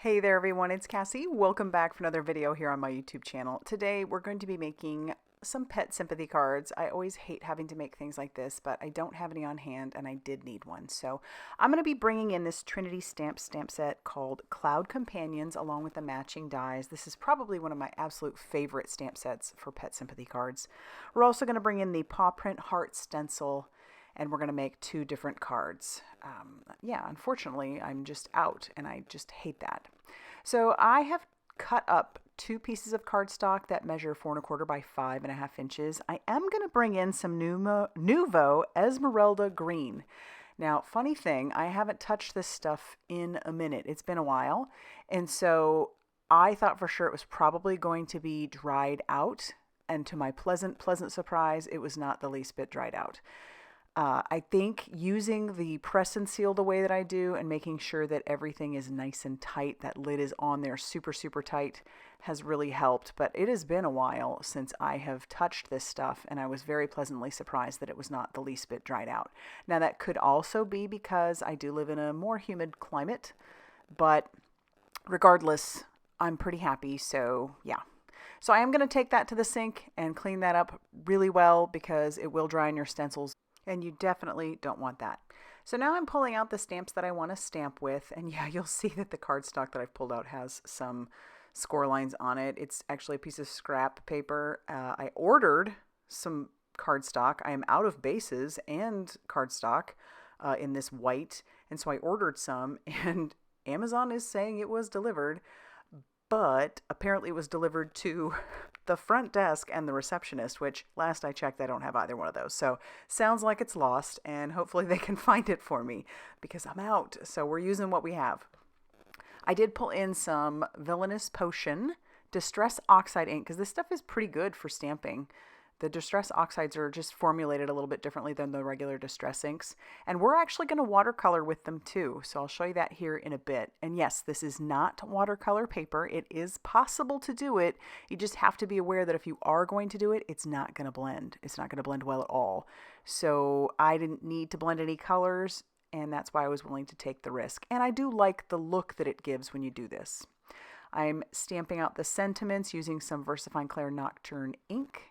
Hey there everyone, it's Cassie. Welcome back for another video here on my YouTube channel. Today we're going to be making some pet sympathy cards. I always hate having to make things like this, but I don't have any on hand and I did need one. So I'm going to be bringing in this Trinity stamp set called Cloud Companions along with the matching dies. This is probably one of my absolute favorite stamp sets for pet sympathy cards. We're also going to bring in the paw print heart stencil, and we're going to make two different cards. Yeah, unfortunately, I'm just out, and I just hate that. So I have cut up two pieces of cardstock that measure 4 1/4 by 5.5 inches. I am going to bring in some Nuvo Esmeralda Green. Now, funny thing, I haven't touched this stuff in a minute. It's been a while, and so I thought for sure it was probably going to be dried out, and to my pleasant surprise, it was not the least bit dried out. I think using the press and seal the way that I do and making sure that everything is nice and tight, that lid is on there super tight, has really helped. But it has been a while since I have touched this stuff, and I was very pleasantly surprised that it was not the least bit dried out. Now that could also be because I do live in a more humid climate, but regardless, I'm pretty happy, so yeah. So I am going to take that to the sink and clean that up really well because it will dry in your stencils, and you definitely don't want that. So now I'm pulling out the stamps that I want to stamp with, and yeah, you'll see that the cardstock that I've pulled out has some score lines on it. It's actually a piece of scrap paper. I ordered some cardstock. I am out of bases and cardstock in this white, and so I ordered some, and Amazon is saying it was delivered, but apparently it was delivered to the front desk and the receptionist, which last I checked, I don't have either one of those. So sounds like it's lost, and hopefully they can find it for me because I'm out. So we're using what we have. I did pull in some Villainous Potion Distress Oxide ink because this stuff is pretty good for stamping. The Distress Oxides are just formulated a little bit differently than the regular Distress inks. And we're actually going to watercolor with them too. So I'll show you that here in a bit. And yes, this is not watercolor paper. It is possible to do it. You just have to be aware that if you are going to do it, it's not going to blend. It's not going to blend well at all. So I didn't need to blend any colors, and that's why I was willing to take the risk. And I do like the look that it gives when you do this. I'm stamping out the sentiments using some VersaFine Clair Nocturne ink.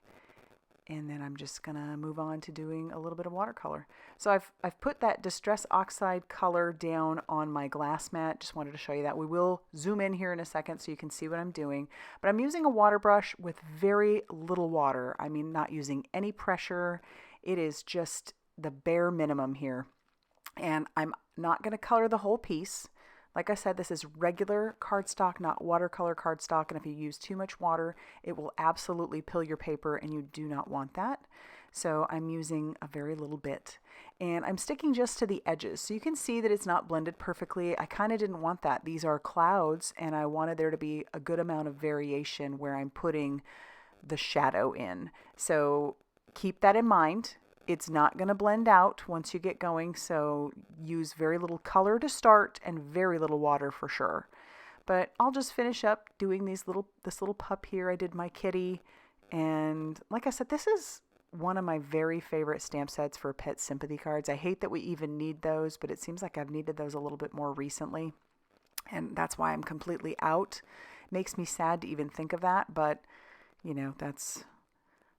And then I'm just going to move on to doing a little bit of watercolor. So I've put that Distress Oxide color down on my glass mat. Just wanted to show you that. We will zoom in here in a second so you can see what I'm doing. But I'm using a water brush with very little water. I mean, not using any pressure. It is just the bare minimum here. And I'm not going to color the whole piece. Like I said, this is regular cardstock, not watercolor cardstock, and if you use too much water, it will absolutely pill your paper, and you do not want that. So I'm using a very little bit, and I'm sticking just to the edges. So you can see that it's not blended perfectly. I kind of didn't want that. These are clouds, and I wanted there to be a good amount of variation where I'm putting the shadow in. So keep that in mind. It's not going to blend out once you get going, so use very little color to start and very little water for sure. But I'll just finish up doing this little pup here. I did my kitty, and like I said, this is one of my very favorite stamp sets for pet sympathy cards. I hate that we even need those, but it seems like I've needed those a little bit more recently, and that's why I'm completely out. Makes me sad to even think of that, but you know, that's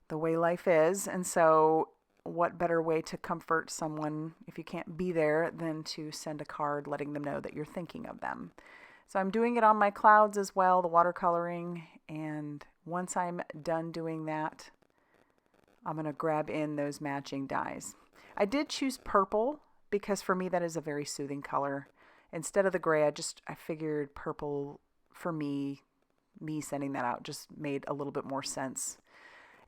the way life is, and so what better way to comfort someone if you can't be there than to send a card letting them know that you're thinking of them. So I'm doing it on my clouds as well, the watercoloring, and once I'm done doing that, I'm going to grab in those matching dies. I did choose purple because for me that is a very soothing color. Instead of the gray, I figured purple for me sending that out just made a little bit more sense.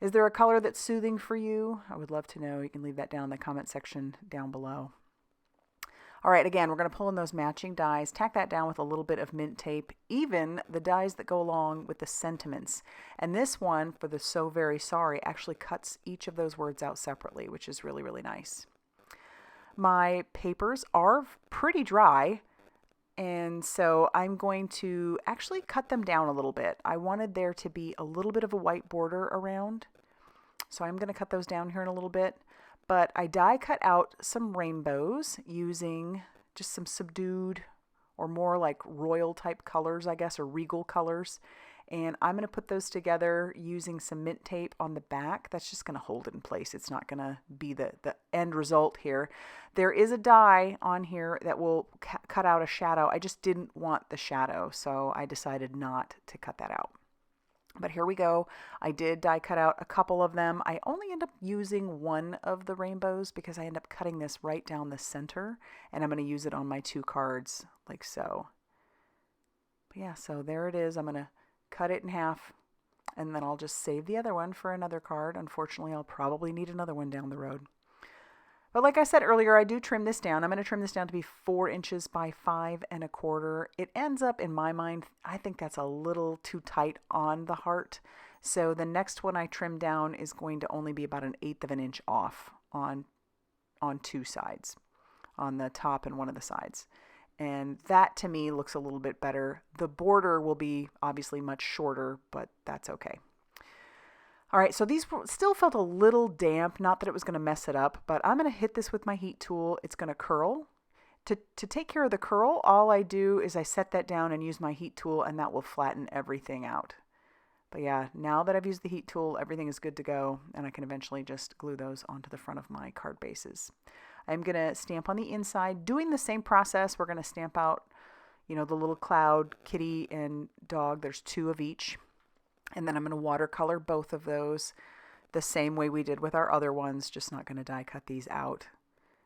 Is there a color that's soothing for you? I would love to know. You can leave that down in the comment section down below. All right, again, we're going to pull in those matching dies, tack that down with a little bit of mint tape, even the dies that go along with the sentiments. And this one, for the So Very Sorry, actually cuts each of those words out separately, which is really, really nice. My papers are pretty dry, and so I'm going to actually cut them down a little bit. I wanted there to be a little bit of a white border around, so I'm going to cut those down here in a little bit. But I die cut out some rainbows using just some subdued or more like royal type colors, I guess, or regal colors. And I'm going to put those together using some mint tape on the back. That's just going to hold it in place. It's not going to be the end result here. There is a die on here that will cut out a shadow. I just didn't want the shadow, so I decided not to cut that out. But here we go. I did die cut out a couple of them. I only end up using one of the rainbows because I end up cutting this right down the center, and I'm going to use it on my 2 cards like so. But yeah, so there it is. I'm going to cut it in half, and then I'll just save the other one for another card. Unfortunately, I'll probably need another one down the road. But like I said earlier, I do trim this down. I'm going to trim this down to be 4 inches by 5 1/4. It ends up, in my mind, I think that's a little too tight on the heart. So the next one I trim down is going to only be about 1/8 of an inch off on 2 sides, on the top and one of the sides. And that, to me, looks a little bit better. The border will be obviously much shorter, but that's okay. All right, so these still felt a little damp, not that it was going to mess it up, but I'm going to hit this with my heat tool. It's going to curl. To take care of the curl, all I do is I set that down and use my heat tool, and that will flatten everything out. But yeah, now that I've used the heat tool, everything is good to go, and I can eventually just glue those onto the front of my card bases. I'm going to stamp on the inside. Doing the same process, we're going to stamp out, you know, the little cloud, kitty, and dog. There's 2 of each. And then I'm going to watercolor both of those the same way we did with our other ones, just not going to die cut these out.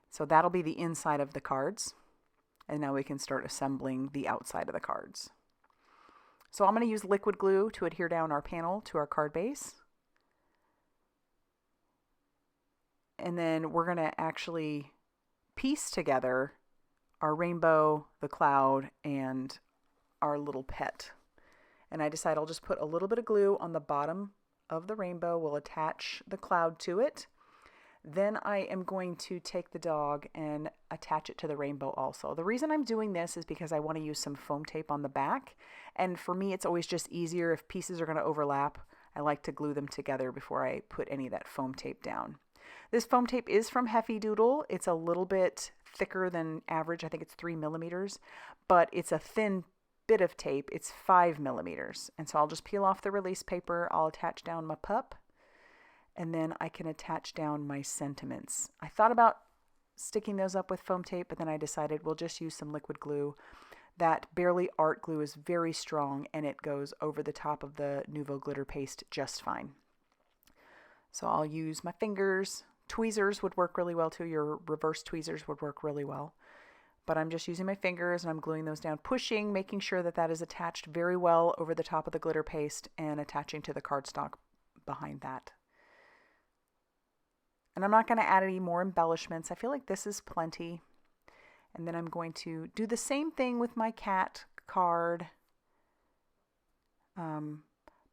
So that'll be the inside of the cards. And now we can start assembling the outside of the cards. So I'm going to use liquid glue to adhere down our panel to our card base. And then we're going to actually piece together our rainbow, the cloud, and our little pet. And I decide I'll just put a little bit of glue on the bottom of the rainbow. We'll attach the cloud to it. Then I am going to take the dog and attach it to the rainbow also. The reason I'm doing this is because I want to use some foam tape on the back. And for me, it's always just easier if pieces are going to overlap. I like to glue them together before I put any of that foam tape down. This foam tape is from Heffy Doodle. It's a little bit thicker than average. I think it's 3 millimeters, but it's a thin bit of tape. It's 5 millimeters. And so I'll just peel off the release paper. I'll attach down my pup, and then I can attach down my sentiments. I thought about sticking those up with foam tape, but then I decided we'll just use some liquid glue. That Barely Art glue is very strong, and it goes over the top of the Nuvo glitter paste just fine. So I'll use my fingers. Tweezers would work really well too. Your reverse tweezers would work really well. But I'm just using my fingers and I'm gluing those down, pushing, making sure that that is attached very well over the top of the glitter paste and attaching to the cardstock behind that. And I'm not going to add any more embellishments. I feel like this is plenty. And then I'm going to do the same thing with my cat card.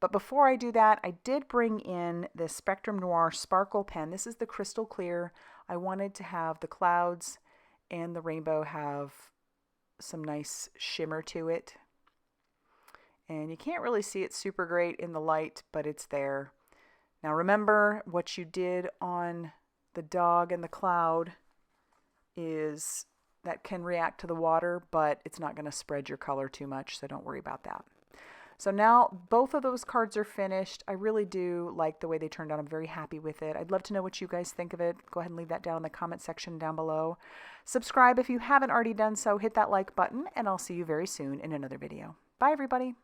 But before I do that, I did bring in this Spectrum Noir sparkle pen. This is the crystal clear. I wanted to have the clouds and the rainbow have some nice shimmer to it. And you can't really see it super great in the light, but it's there. Now remember, what you did on the dog and the cloud is that can react to the water, but it's not going to spread your color too much, so don't worry about that. So now both of those cards are finished. I really do like the way they turned out. I'm very happy with it. I'd love to know what you guys think of it. Go ahead and leave that down in the comment section down below. Subscribe if you haven't already done so. Hit that like button, and I'll see you very soon in another video. Bye, everybody.